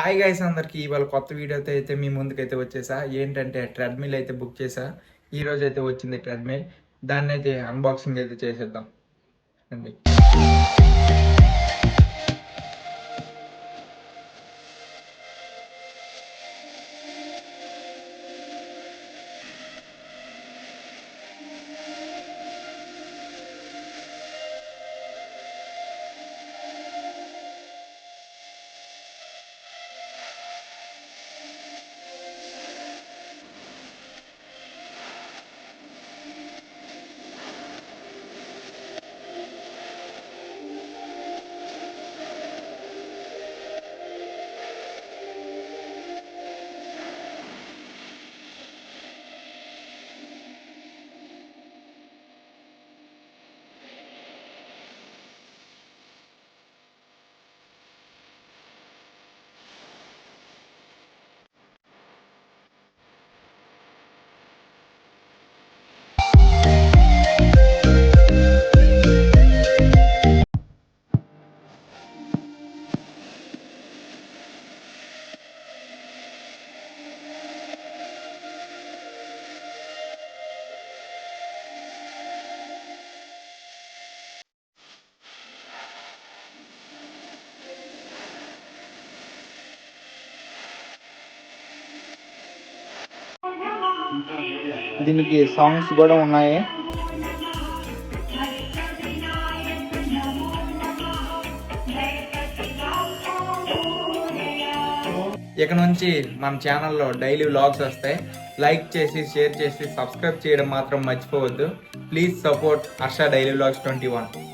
Hi guys అందరికి ఇవాళ కొత్త వీడియోతో అయితే మీ ముందుకైతే వచ్చేసా. ఏంటంటే ట్రెడ్మిల్ అయితే బుక్ చేసా. ఈ రోజు అయితే వచ్చింది ట్రెడ్మిల్. దాన్ని అయితే అన్బాక్సింగ్ అయితే చేసేద్దాం అండి. దీనికి సాంగ్స్ కూడా ఉన్నాయి. ఇక నుంచి మన ఛానల్లో డైలీ వ్లాగ్స్ వస్తాయి. లైక్ చేసి షేర్ చేసి సబ్స్క్రైబ్ చేయడం మాత్రం మర్చిపోవద్దు. Please support Harsha daily vlogs 21.